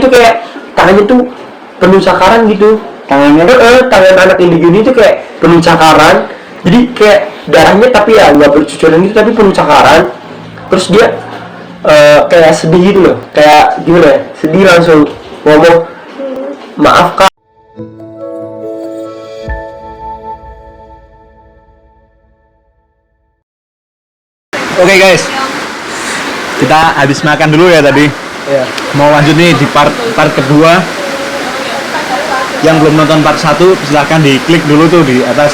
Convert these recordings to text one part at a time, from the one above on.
tuh kayak tangannya tuh penuh cakaran gitu. Tangan anak indigo itu kayak penuh cakaran. Jadi kayak darahnya tapi ya nggak bercucuran gitu, tapi penuh cakaran. Terus dia kayak sedih gitu loh, kayak gimana ya, sedih langsung ngomong maaf kak. Oke guys, kita habis makan dulu ya tadi. Ya. Mau lanjut nih di part kedua. Yang belum nonton part 1 silahkan diklik dulu tuh di atas.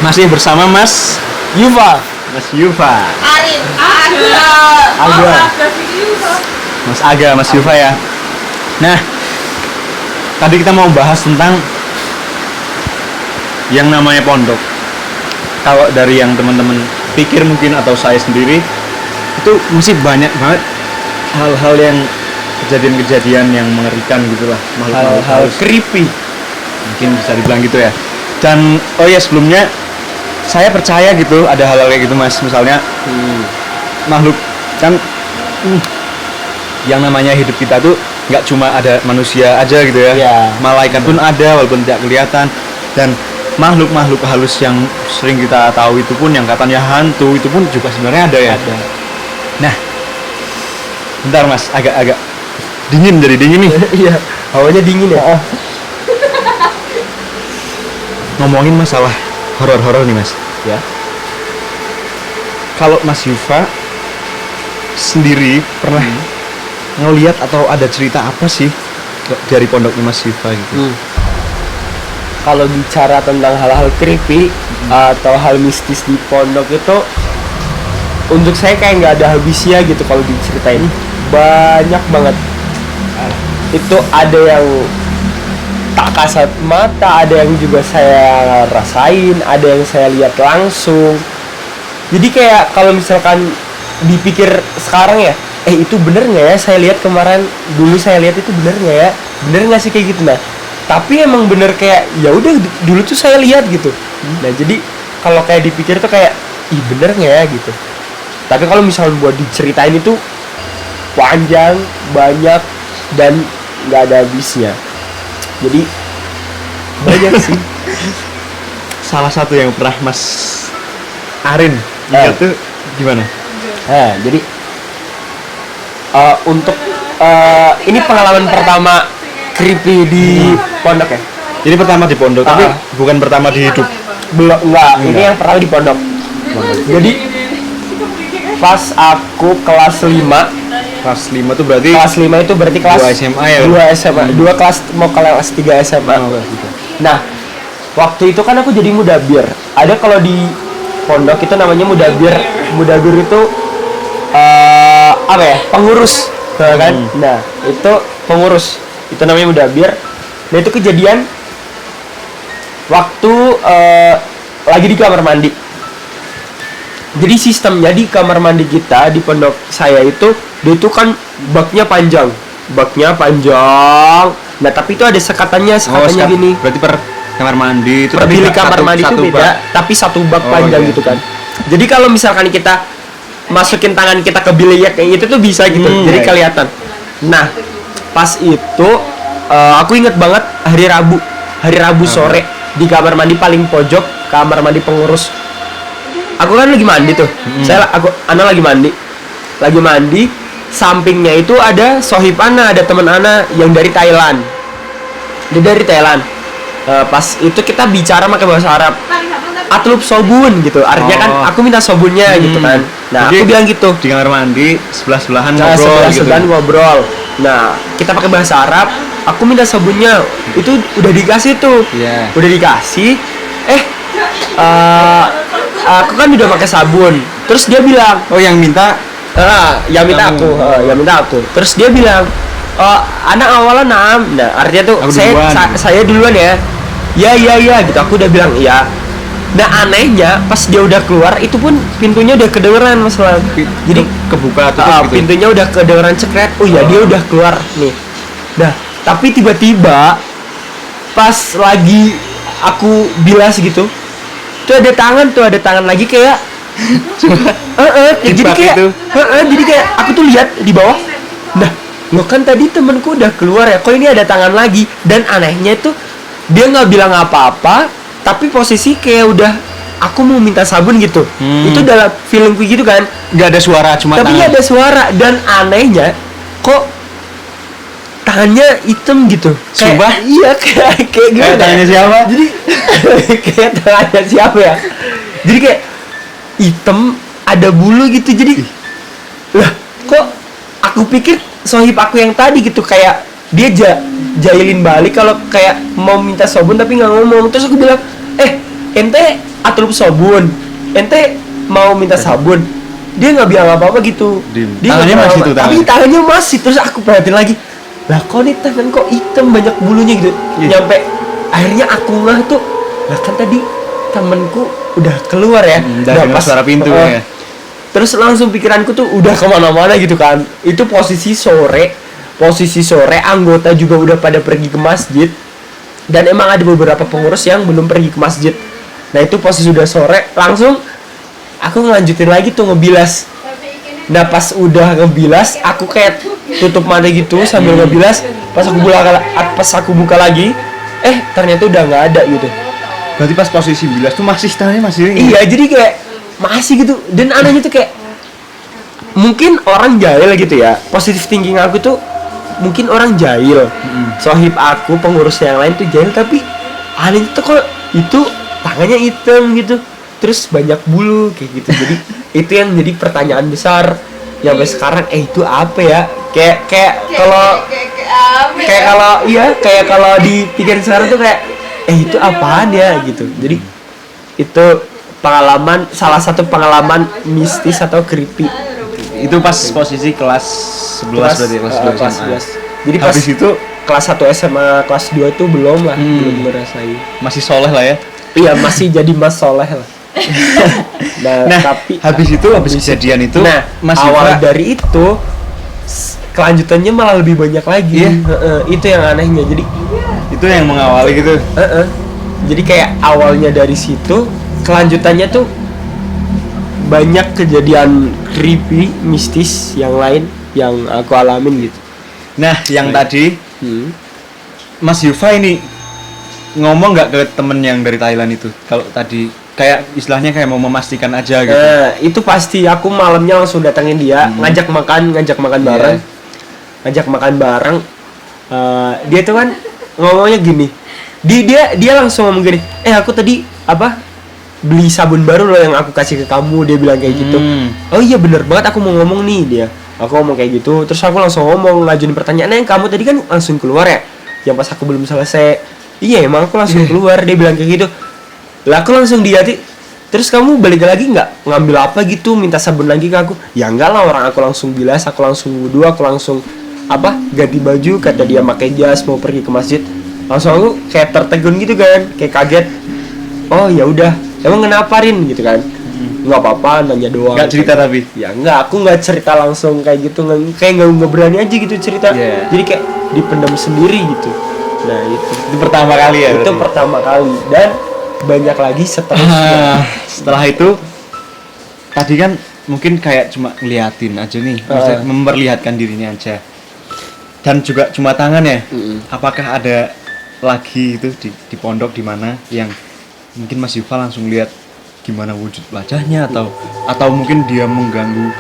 Masih bersama Mas Yuva. Mas Yuva, Arin, Aga. Mas Aga, Mas Yuva ya. Nah, tadi kita mau bahas tentang yang namanya pondok. Kalau dari yang teman-teman pikir mungkin atau saya sendiri, itu masih banyak banget hal-hal yang kejadian-kejadian yang mengerikan gitulah, Hal-hal creepy. mungkin bisa dibilang gitu ya. Dan oh ya, sebelumnya saya percaya gitu ada hal-hal kayak gitu Mas, misalnya makhluk kan yang namanya hidup kita tuh nggak cuma ada manusia aja gitu ya, Ya. malaikat pun ada walaupun tidak kelihatan, dan makhluk-makhluk halus yang sering kita tahu itu pun yang katanya hantu itu pun juga sebenarnya ada ya. Ada. Nah, bentar Mas, agak dingin, jadi dingin nih. Iya, hawanya dingin ya. Ngomongin masalah horor-horor nih Mas. Ya. Kalau Mas Yuva sendiri pernah ngelihat atau ada cerita apa sih dari pondoknya Mas Yuva gitu? Kalau bicara tentang hal-hal creepy atau hal mistis di pondok itu, untuk saya kayak nggak ada habisnya gitu kalau diceritain. Banyak banget. Itu ada yang tak kasat mata, ada yang juga saya rasain, ada yang saya lihat langsung. Jadi kayak kalau misalkan dipikir sekarang ya, itu bener nggak ya saya lihat kemarin, dulu saya lihat itu bener nggak ya, bener nggak sih kayak gitu. Nah, tapi emang bener kayak ya udah dulu tuh saya lihat gitu. Nah, jadi kalau kayak dipikir tuh kayak bener nggak ya gitu. Tapi kalau misalnya buat diceritain itu panjang, banyak, dan nggak ada habisnya. Jadi banyak sih. Salah satu yang pernah Mas Arin lihat tuh gimana? Nah, jadi untuk ini pengalaman pertama creepy di pondok ya. Ini pertama di pondok, tapi bukan pertama di hidup. Belum, enggak. Ini yang pertama di pondok. Jadi pas aku kelas 5. Kelas 5 tuh berarti Kelas 5 itu berarti kelas 2 SMA ya? 2 SMA. 2 kelas mau kelas 3 SMA. Oh, kelas 3. Nah, waktu itu kan aku jadi mudabir. Ada kalau di pondok itu namanya mudabir. Mudabir itu apa ya? Pengurus, kan? Nah, itu pengurus. Itu namanya mudabir. Nah, itu kejadian waktu lagi di kamar mandi. Jadi sistemnya di kamar mandi kita di pondok saya itu, dia itu kan baknya panjang. Nah, tapi itu ada sekatannya gini. Berarti per kamar mandi itu Per bilik satu- kamar mandi itu satu beda, bak. tapi satu bak panjang iya. gitu kan. Jadi kalau misalkan kita masukin tangan kita ke bilik kayak gitu tuh bisa gitu. Jadi iya. kelihatan. Nah, pas itu aku inget banget hari Rabu sore di kamar mandi paling pojok, kamar mandi pengurus. Aku kan lagi mandi tuh. Ana lagi mandi. Sampingnya itu ada sohib Ana, ada teman Ana yang dari Thailand. Dia dari Thailand. Pas itu kita bicara pakai bahasa Arab. Atlub sobun gitu. Artinya kan aku minta sobunnya gitu kan. Nah, Jadi, aku bilang gitu. Di kamar mandi sebelahan Nah, ngobrol gitu. sebelah ngobrol. Nah, kita pakai bahasa Arab. Aku minta sabunnya. Itu udah dikasih tuh. Iya. Udah dikasih. Aku kan udah pakai sabun. Terus dia bilang, Oh, yang minta yang minta aku. Terus dia bilang, anak awalnya nam. Nah, artinya tuh Aku duluan. saya duluan ya. Ya gitu. Aku udah bilang iya. Nah, anehnya pas dia udah keluar itu pun pintunya udah kedengeran Mas Lam. Jadi kebuka tutup gitu. pintunya udah kedengeran cekret. Oh ya, dia udah keluar nih. Nah, tapi tiba-tiba pas lagi aku bilas gitu, tuh ada tangan lagi kayak jadi Jebak kayak itu. jadi kayak aku tuh lihat di bawah. Nah, loh kan tadi temenku udah keluar ya, kok ini ada tangan lagi. Dan anehnya itu dia nggak bilang apa-apa, tapi posisi kayak udah aku mau minta sabun gitu. Itu dalam filmku gitu kan, Nggak ada suara, cuma tapi tangan. ada suara. Dan anehnya kok tangannya hitam gitu. Sumpah? Iya, kayak gimana? Kayak tangannya siapa? Jadi kayak tangannya siapa ya? Jadi kayak hitam, ada bulu gitu. Jadi lah, kok aku pikir sohib aku yang tadi gitu, kayak dia jahilin balik kalau kayak mau minta sabun tapi nggak ngomong. Terus aku bilang, ente atur sabun, ente mau minta sabun. Dia nggak bilang apa-apa gitu. Diem. Dia Tangannya nggak masih bilang tuh, apa-apa. Tapi tangannya masih. Terus aku perhatiin lagi, lah kok nih tangan kok hitam, banyak bulunya gitu. Nyampe akhirnya aku ngeh tuh, lah kan tadi temenku udah keluar ya. Udah dengar suara pintu ya. Terus langsung pikiranku tuh udah kemana-mana gitu kan. Itu posisi sore, anggota juga udah pada pergi ke masjid. Dan emang ada beberapa pengurus yang belum pergi ke masjid. Nah itu posisi udah sore, langsung aku ngelanjutin lagi tuh ngebilas. Nah pas udah ngebilas, aku kayak tutup mata gitu sambil ngebilas. Pas aku buka lagi, ternyata udah nggak ada gitu. Berarti pas posisi bilas tuh masih tangannya masih ringin. Iya, jadi kayak masih gitu. Dan anehnya tuh kayak mungkin orang jahil gitu ya. Positive thinking aku tuh mungkin orang jahil. Sohib aku, pengurus yang lain tuh jahil, tapi anehnya tuh kok itu tangannya hitam gitu. Terus banyak bulu kayak gitu. Jadi itu yang jadi pertanyaan besar ya sampai sekarang. Itu apa ya? Kayak kalau dipikirin sekarang tuh kayak itu apaan ya gitu. Jadi itu salah satu pengalaman mistis atau creepy. Itu pas posisi kelas 11 berarti kelas 2 kelas SMA. 11. Jadi pas Habis itu kelas 1 SMA, kelas 2 tuh belum ngerasain. masih soleh lah ya. Iya, masih jadi mas soleh lah. Nah, tapi habis kejadian itu, nah, Mas awal Yuka dari itu kelanjutannya malah lebih banyak lagi. Iya. Itu yang anehnya. Jadi itu yang mengawali gitu. jadi kayak awalnya dari situ, kelanjutannya tuh banyak kejadian creepy, mistis yang lain yang aku alamin gitu. Nah, yang tadi Mas Yufa ini ngomong nggak ke temen yang dari Thailand itu? Kalau tadi kayak istilahnya kayak mau memastikan aja gitu. Itu pasti aku malamnya langsung datangin dia, ngajak makan bareng. Ngajak makan bareng. Dia tuh kan ngomongnya gini. Dia langsung ngomong gini, aku tadi beli sabun baru loh yang aku kasih ke kamu. Dia bilang kayak gitu. Oh iya bener banget, aku mau ngomong nih dia. Aku ngomong kayak gitu, terus aku langsung ngomong, ngajuin pertanyaan, kamu tadi kan langsung keluar ya? Yang pas aku belum selesai. Iya emang aku langsung keluar. Dia bilang kayak gitu. Lah aku langsung dihati, terus kamu balik lagi nggak ngambil apa gitu, minta sabun lagi ke aku? Ya enggak lah, orang aku langsung bilas, aku langsung wudu, aku langsung ganti baju, kata dia pakai jas mau pergi ke masjid. Langsung aku kayak tertegun gitu kan, kayak kaget. Oh ya udah, emang kenapa Rin gitu kan? Nggak apa-apa, nanya doang. Nggak cerita tapi? Ya enggak, aku nggak cerita langsung kayak gitu, kayak nggak berani aja gitu cerita. Jadi kayak dipendam sendiri gitu. Nah itu pertama kali ya? Itu pertama kali, dan banyak lagi seterusnya. Setelah itu tadi kan mungkin kayak cuma ngeliatin aja nih, maksudnya memperlihatkan dirinya aja, dan juga cuma tangan ya. Apakah ada lagi itu di pondok di mana yang mungkin Mas Yufa langsung lihat gimana wujud wajahnya, atau mungkin dia mengganggu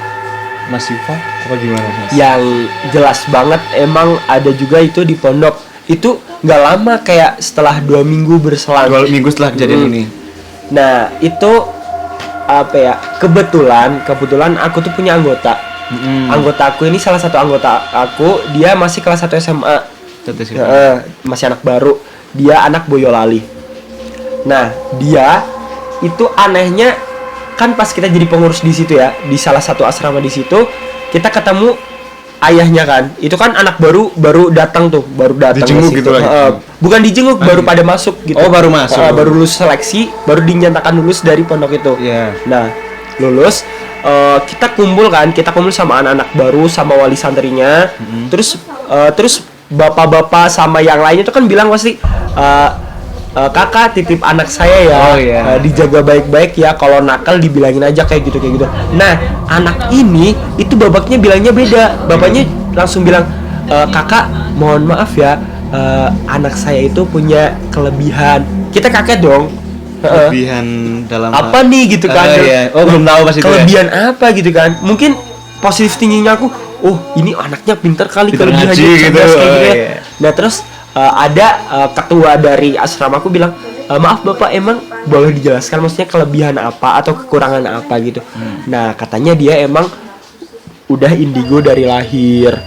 Mas Yufa apa gimana Mas? Yang jelas banget emang ada juga itu di pondok. Itu nggak lama, kayak setelah 2 minggu berselang. 2 minggu setelah kejadian ini. Nah itu kebetulan aku tuh punya anggota. Anggota aku ini, salah satu anggota aku, dia masih kelas 1 SMA. Masih anak baru. Dia anak Boyolali. Nah dia itu anehnya kan pas kita jadi pengurus di situ ya, di salah satu asrama di situ kita ketemu ayahnya kan. Itu kan anak baru datang dijenguk gitu lagi. Bukan dijenguk, baru pada masuk gitu. Oh, baru masuk. Baru lulus seleksi, baru dinyatakan lulus dari pondok itu. Nah lulus, kita kumpul sama anak-anak baru, sama wali santrinya. Terus bapak-bapak sama yang lainnya itu kan bilang pasti, kakak titip anak saya ya, dijaga baik-baik ya, kalau nakal dibilangin aja kayak gitu. Nah anak ini itu babaknya bilangnya beda. Bapaknya langsung bilang, kakak mohon maaf ya, anak saya itu punya kelebihan. Kita kaget dong. Kelebihan dalam Apa nih gitu kan? iya. Oh, belum tahu pas itu ya. Kelebihan apa gitu kan? Mungkin positif tingginya aku, oh ini anaknya pintar kali, Pintar kelebihannya ngaji gitu. cerdas kayak gitu ya. Iya. Nah terus ada ketua dari asrama aku bilang, maaf bapak, emang boleh dijelaskan maksudnya kelebihan apa atau kekurangan apa gitu. Nah katanya dia emang udah indigo dari lahir.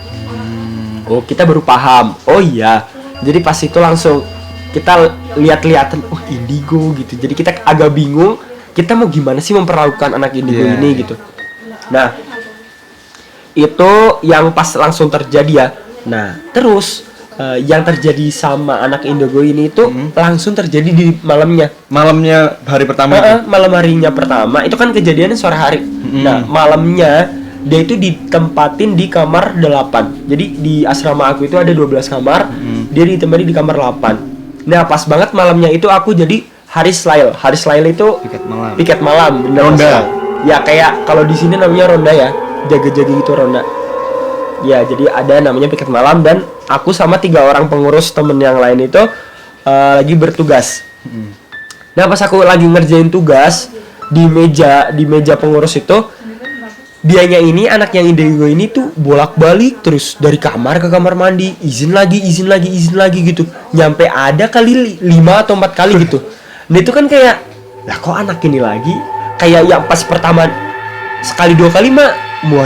Oh kita baru paham. Oh iya, jadi pas itu langsung kita lihat-lihatan, oh indigo gitu. Jadi kita agak bingung, kita mau gimana sih memperlakukan anak indigo Yeah. ini gitu. Nah itu yang pas langsung terjadi ya. Nah terus yang terjadi sama anak indigo ini itu langsung terjadi di malamnya. Malamnya hari pertama itu. Malam harinya pertama itu kan kejadiannya sore hari. Nah malamnya dia itu ditempatin di kamar 8. Jadi di asrama aku itu ada 12 kamar, dia ditempati di kamar 8. Nah pas banget malamnya itu aku jadi Haris Lail. Haris Lail itu piket malam, bener Ronda. Mas. Ya kayak kalau di sini namanya ronda ya, jaga-jaga gitu ronda. Ya jadi ada namanya piket malam, dan aku sama 3 orang pengurus temen yang lain itu lagi bertugas. Nah pas aku lagi ngerjain tugas di meja pengurus itu, dianya ini anak yang indigo ini tuh bolak-balik terus dari kamar ke kamar mandi, izin lagi gitu, nyampe ada kali 5 atau 4 kali gitu. Nah itu kan kayak, lah kok anak ini lagi, kayak yang pas pertama sekali 2 kali mah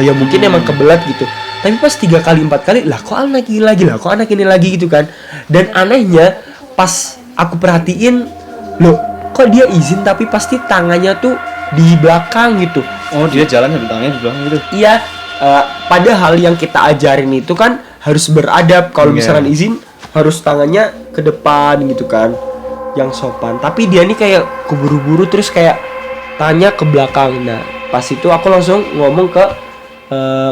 ya mungkin emang kebelat gitu, tapi pas 3 kali 4 kali lah kok anak ini lagi gitu kan. Dan anehnya pas aku perhatiin, loh kok dia izin tapi pasti tangannya tuh di belakang gitu. Oh, dia jalan sambil tangannya di belakang gitu. Iya, padahal yang kita ajarin itu kan harus beradab. Kalau misalkan izin harus tangannya ke depan gitu kan, yang sopan. Tapi dia nih kayak keburu-buru terus kayak tanya ke belakang. Nah, pas itu aku langsung ngomong ke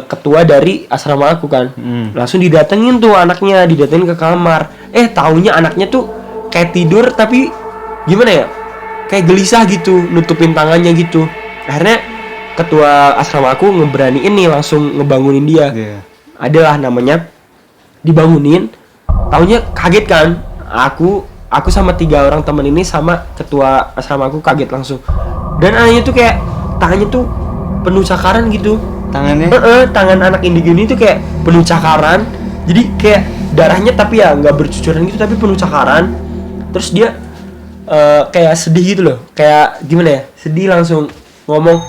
ketua dari asrama aku kan. Langsung didatengin tuh anaknya, didatengin ke kamar. Taunya anaknya tuh kayak tidur tapi gimana ya? Kayak gelisah gitu, nutupin tangannya gitu. Akhirnya ketua asrama aku ngeberaniin nih, langsung ngebangunin dia. Adalah namanya dibangunin, taunya kaget kan. Aku sama 3 orang teman ini sama ketua asrama aku kaget langsung. Dan anaknya tuh kayak tangannya tuh penuh cakaran gitu. Tangannya? Tangan anak indigo ini tuh kayak penuh cakaran. Jadi kayak darahnya tapi ya nggak bercucuran gitu, tapi penuh cakaran. Terus dia kayak sedih gitu loh, kayak gimana ya, sedih, langsung ngomong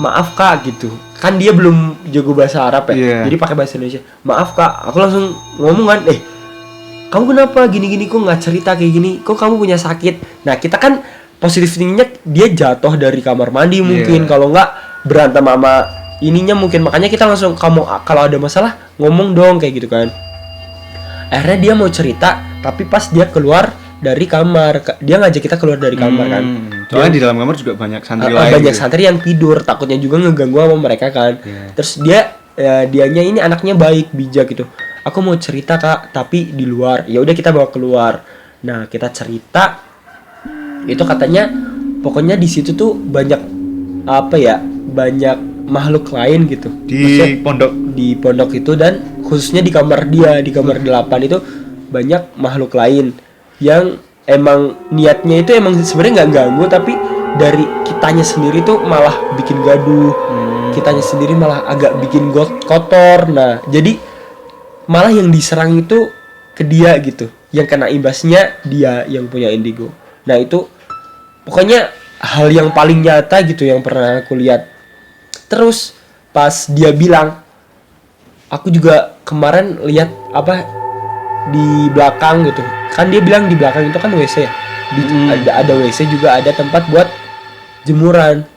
maaf kak gitu kan. Dia belum jago bahasa Arab ya, jadi pakai bahasa Indonesia, maaf kak. Aku langsung ngomong kan, kamu kenapa gini-gini, kok nggak cerita kayak gini, kok kamu punya sakit. Nah kita kan positif tingginya dia jatuh dari kamar mandi mungkin, kalau nggak berantem sama ininya mungkin, makanya kita langsung, kamu kalau ada masalah ngomong dong kayak gitu kan. Akhirnya dia mau cerita, tapi pas dia keluar dari kamar, dia ngajak kita keluar dari kamar kan. Soalnya di dalam kamar juga banyak santri lain. Banyak gitu. santri yang tidur, takutnya juga ngeganggu sama mereka kan. Terus dianya ini anaknya baik, bijak gitu. Aku mau cerita kak, tapi di luar. Ya udah kita bawa keluar. Nah kita cerita, itu katanya, pokoknya di situ tuh banyak apa ya, banyak makhluk lain gitu. Di pondok itu, dan khususnya di kamar dia, di kamar 8 itu banyak makhluk lain yang emang niatnya itu emang sebenarnya nggak ganggu, tapi dari kitanya sendiri tuh malah bikin gaduh. Kitanya sendiri malah agak bikin kotor. Nah jadi malah yang diserang itu ke dia gitu, yang kena imbasnya dia yang punya indigo. Nah itu pokoknya hal yang paling nyata gitu yang pernah aku lihat. Terus pas dia bilang, aku juga kemarin lihat apa di belakang gitu kan, dia bilang di belakang itu kan WC ya, ada WC juga, ada tempat buat jemuran.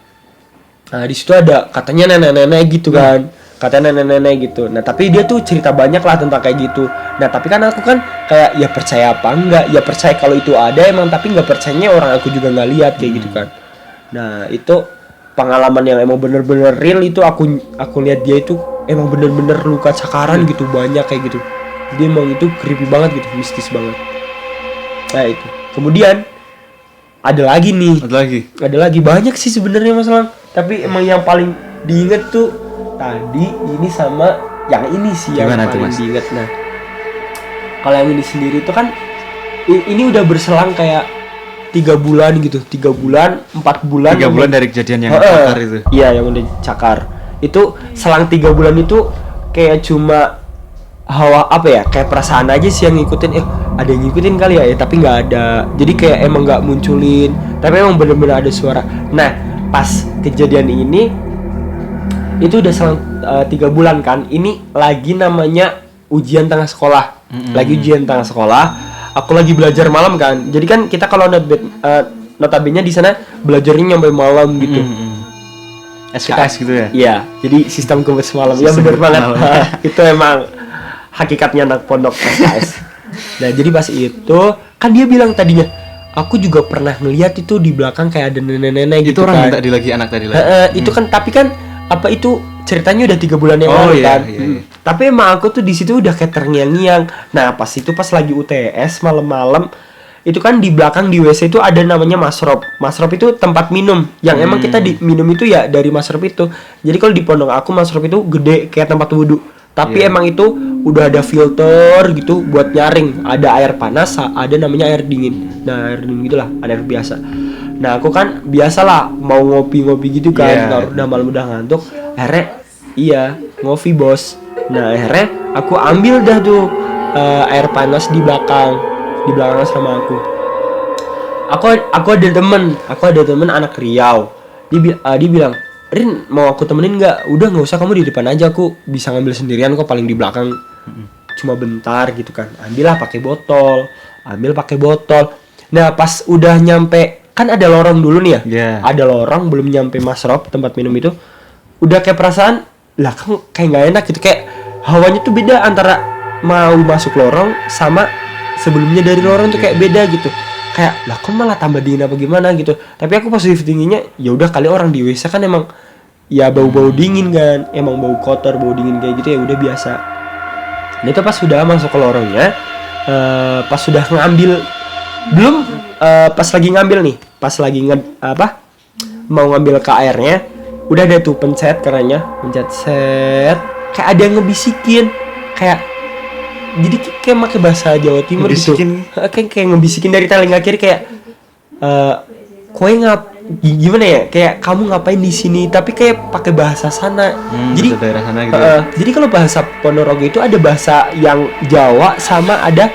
Nah di situ ada katanya nenek-nenek gitu kan, katanya nenek-nenek gitu. Nah tapi dia tuh cerita banyak lah tentang kayak gitu. Nah tapi kan aku kan kayak ya percaya apa enggak, ya percaya kalau itu ada emang, tapi nggak percayanya orang aku juga nggak lihat kayak gitu kan. Nah itu pengalaman yang emang bener-bener real, itu aku lihat dia itu emang bener-bener luka cakaran gitu, banyak kayak gitu. Dia emang itu creepy banget gitu, mistis banget. Nah itu. Kemudian ada lagi nih. Ada lagi banyak sih sebenarnya masalah. Tapi emang yang paling diinget tuh tadi ini sama yang ini sih yang Gimana tuh, paling Mas? diingat. Nah, kalau yang ini sendiri itu kan ini udah berselang kayak 3 bulan gitu, 3 bulan, 4 bulan. 3 bulan dari kejadian yang Heeh. cakar itu. Iya, yang udah cakar. Itu selang 3 bulan itu kayak cuma hawa apa ya? Kayak perasaan aja sih yang ngikutin. Ada yang ngikutin kali ya, tapi nggak ada. Jadi kayak emang nggak munculin. Tapi emang bener-bener ada suara. Nah, pas kejadian ini itu udah selang 3 bulan kan. Ini lagi namanya ujian tengah sekolah. Lagi ujian tengah sekolah. Aku lagi belajar malam kan. Jadi kan kita kalau notabene di sana belajarnya nyampe malam gitu. SKS gitu ya. Iya, jadi sistem kumpus malam. Ya bener banget. Itu emang hakikatnya anak pondok SKS. Nah, jadi pas itu kan dia bilang tadinya, aku juga pernah ngeliat itu di belakang kayak ada nenek-nenek Itu gitu orang kan. tadi lagi, anak tadi lagi. Itu kan, tapi kan apa itu ceritanya udah 3 bulan yang Oh, lalu iya, kan. iya. Tapi emang aku tuh di situ udah kayak terngiang-ngiang. Nah, pas lagi UTS malam-malam itu kan di belakang di WC itu ada namanya masrop. Masrop itu tempat minum yang emang kita minum itu ya dari masrop itu. Jadi kalau di pondok aku masrop itu gede kayak tempat wudhu. Tapi Iya. emang itu udah ada filter gitu buat nyaring. Ada air panas, ada namanya air dingin. Nah, air dingin gitulah, ada air biasa. Nah, aku kan biasalah mau ngopi-ngopi gitu kan. Iya. Kalau udah malam udah ngantuk, akhirnya iya, ngopi bos. Nah, akhirnya aku ambil dah tuh air panas di belakang sama aku. Aku ada temen anak Riau. Dia bilang, Rin, mau aku temenin nggak? Udah nggak usah, kamu di depan aja, aku bisa ngambil sendirian kok, paling di belakang cuma bentar gitu kan. Ambil pakai botol. Nah, pas udah nyampe kan ada lorong dulu nih ya. Iya. Ada lorong belum nyampe masrop tempat minum itu. Udah kayak perasaan lah kan kayak nggak enak gitu, kayak hawanya tuh beda antara mau masuk lorong sama sebelumnya dari lorong tuh kayak beda gitu. Kayak lah kok malah tambah dingin apa gimana gitu. Tapi aku positif tingginya ya udah kali orang di WC kan emang ya bau-bau dingin kan, emang bau kotor, bau dingin kayak gitu ya udah biasa. Nah itu pas sudah masuk ke lorongnya, pas sudah ngambil belum pas lagi ngambil nih, pas lagi mau ngambil ke airnya, udah ada tuh pencet set, kayak ada yang ngebisikin, kayak jadi kayak pakai bahasa Jawa Timur Ngebisikin? gitu, kayak ngebisikin dari telinga kiri kayak kowe gimana ya, kayak kamu ngapain di sini, tapi kayak pakai bahasa sana. Jadi bahasa daerah sana gitu ya? jadi kalau bahasa Ponorogo itu ada bahasa yang Jawa sama ada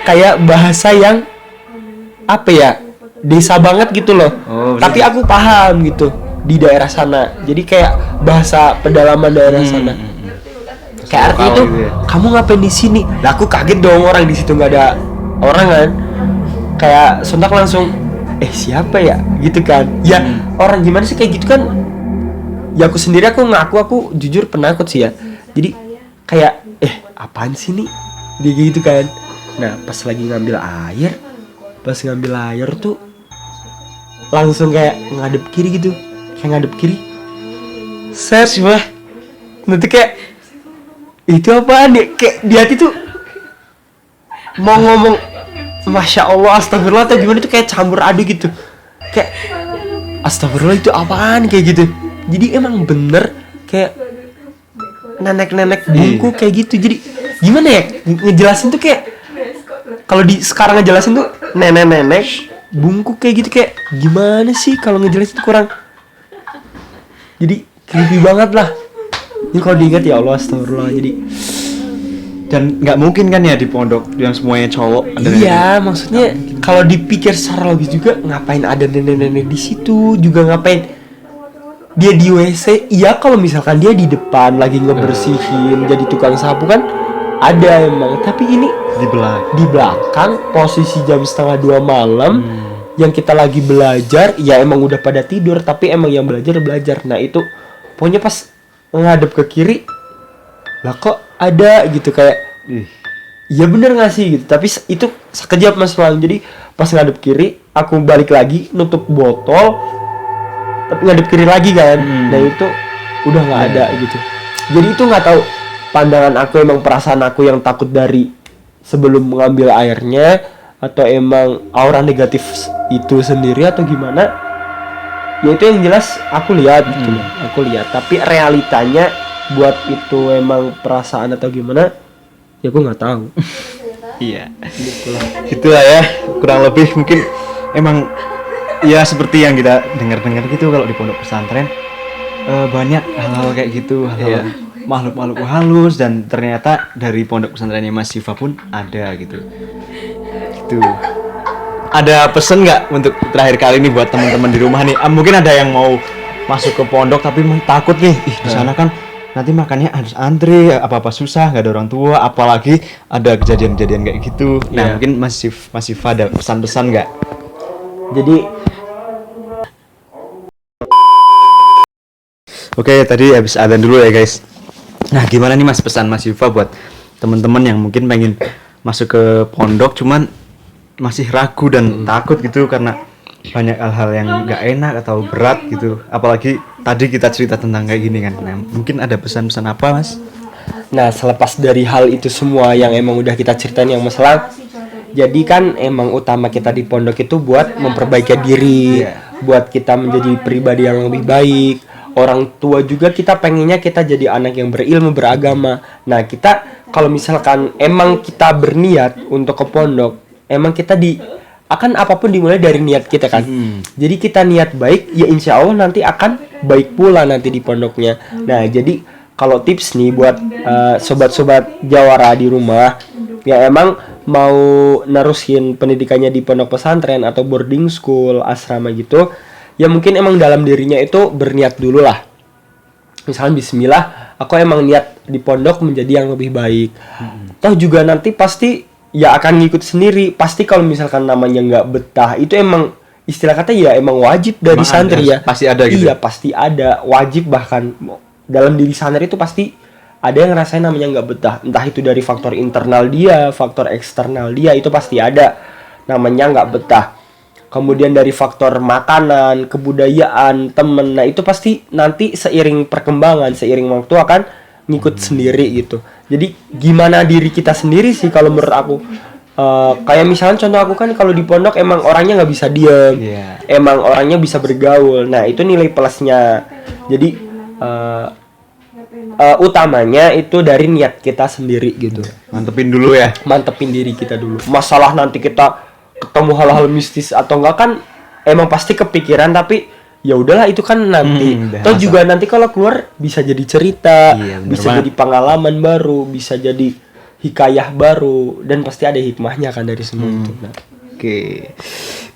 kayak bahasa yang apa ya, desa banget gitu loh. Tapi aku paham gitu di daerah sana. Jadi kayak bahasa pedalaman daerah sana. Kayak artinya itu, gitu ya? kamu ngapain di sini? Lah aku kaget dong, orang di situ nggak ada orang kan. Kayak sontak langsung, siapa ya? Gitu kan. Ya orang gimana sih kayak gitu kan? Ya aku sendiri aku jujur penakut sih ya. Jadi kayak apaan sih nih? Dia gitu kan. Nah pas ngambil air tuh langsung kayak ngadep kiri gitu. Kayak ngadep kiri. Search bah. Nanti kayak itu apaan ya? Kayak di hati tuh mau ngomong Masya Allah, astagfirullah atau gimana, itu kayak campur aduk gitu. Kayak astagfirullah itu apaan kayak gitu. Jadi emang bener kayak nenek-nenek bungku kayak gitu. Jadi gimana ya ngejelasin tuh, kayak kalau sekarang ngejelasin tuh nenek-nenek bungku kayak gitu, kayak gimana sih kalau ngejelasin tuh kurang. Jadi creepy banget lah. Ini kalau diingat ya Allah, astagfirullah. Jadi Dan nggak mungkin kan ya di pondok yang semuanya cowok. iya, maksudnya kalau dipikir secara logis juga, ngapain ada nenek-nenek di situ, juga ngapain dia di WC. Iya, kalau misalkan dia di depan lagi ngebersihin jadi tukang sapu kan ada emang, tapi ini di belakang posisi jam 1:30 malam yang kita lagi belajar, ya emang udah pada tidur, tapi emang yang belajar. Nah itu pokoknya pas ngadep ke kiri, lah kok ada gitu, kayak iya bener gak sih gitu. Tapi itu sekejap mas Lang. Jadi pas ngadep kiri, aku balik lagi nutup botol, tapi ngadep kiri lagi kan. Nah itu udah nggak ada gitu. Jadi itu nggak tahu pandangan aku, emang perasaan aku yang takut dari sebelum mengambil airnya, atau emang aura negatif itu sendiri atau gimana. Ya itu yang jelas aku lihat gitu. Aku lihat, tapi realitanya buat itu emang perasaan atau gimana, ya gue nggak tahu. Iya. Gitulah ya, kurang lebih mungkin emang ya seperti yang kita dengar-dengar gitu kalau di pondok pesantren banyak hal-hal kayak gitu, hal-hal makhluk-makhluk halus, dan ternyata dari pondok pesantrennya Mas Siva pun ada gitu. Gitu. Ada pesan nggak untuk terakhir kali ini buat teman-teman di rumah nih? Mungkin ada yang mau masuk ke pondok tapi takut nih, di sana kan nanti makannya harus antri, apa-apa susah, nggak ada orang tua, apalagi ada kejadian-kejadian kayak gitu. Nah, mungkin Mas Siva ada pesan-pesan nggak? Jadi Oke, tadi habis adzan dulu ya guys. Nah, gimana nih Mas pesan Mas Siva buat teman-teman yang mungkin pengen masuk ke pondok cuman masih ragu dan takut gitu karena banyak hal-hal yang nggak enak atau berat gitu. Apalagi tadi kita cerita tentang kayak gini kan. Nah, mungkin ada pesan-pesan apa Mas? Nah, selepas dari hal itu semua yang emang udah kita ceritain yang masalah, jadi kan emang utama kita di pondok itu buat memperbaiki diri, buat kita menjadi pribadi yang lebih baik. Orang tua juga kita pengennya kita jadi anak yang berilmu, beragama. Nah, kita kalau misalkan emang kita berniat untuk ke pondok, emang kita akan apapun dimulai dari niat kita kan. Jadi kita niat baik, ya insya Allah nanti akan baik pula nanti di pondoknya. Nah, jadi kalau tips nih buat sobat-sobat Jawara di rumah yang emang mau nerusin pendidikannya di pondok pesantren atau boarding school, asrama gitu, ya mungkin emang dalam dirinya itu berniat dulu lah. Misalnya bismillah, aku emang niat di pondok menjadi yang lebih baik. Toh juga nanti pasti ya akan ngikut sendiri. Pasti kalau misalkan namanya nggak betah, itu emang istilah kata ya emang wajib dari santri ya. Pasti ada gitu. Iya, pasti ada, wajib. Bahkan dalam diri santri itu pasti ada yang ngerasain namanya nggak betah. Entah itu dari faktor internal dia, faktor eksternal dia, itu pasti ada namanya nggak betah. Kemudian dari faktor makanan, kebudayaan, temen, nah itu pasti nanti seiring perkembangan, seiring waktu akan ngikut sendiri gitu. Jadi gimana diri kita sendiri sih kalau menurut aku. Kayak misalnya contoh aku kan kalau di pondok emang orangnya nggak bisa diem, emang orangnya bisa bergaul. Nah itu nilai plusnya. Jadi utamanya itu dari niat kita sendiri gitu. Mantepin dulu ya. Mantepin diri kita dulu. Masalah nanti kita ketemu hal-hal mistis atau enggak kan emang pasti kepikiran, tapi ya udahlah itu kan nanti. Toh juga nanti kalau keluar bisa jadi cerita, bisa jadi pengalaman baru, bisa jadi hikayah baru, dan pasti ada hikmahnya kan dari semua itu. Nah. Oke.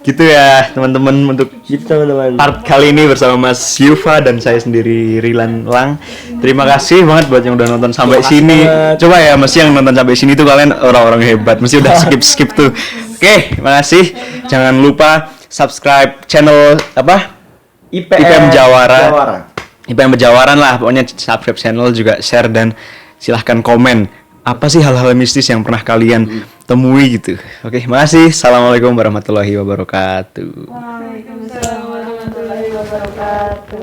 Gitu ya teman-teman, untuk Gitu teman-teman. part kali ini bersama Mas Siva dan saya sendiri Rilan Lang. Terima kasih banget buat yang udah nonton sampai sini. Coba ya Mas yang nonton sampai sini tuh kalian orang-orang hebat. Mesti udah skip tuh. Oke, makasih. Jangan lupa subscribe channel apa? IPM Jawara. IPM Jawaran lah. Pokoknya subscribe channel, juga share, dan silahkan komen. Apa sih hal-hal mistis yang pernah kalian temui gitu. Oke, makasih. Assalamualaikum warahmatullahi wabarakatuh. Waalaikumsalam warahmatullahi wabarakatuh.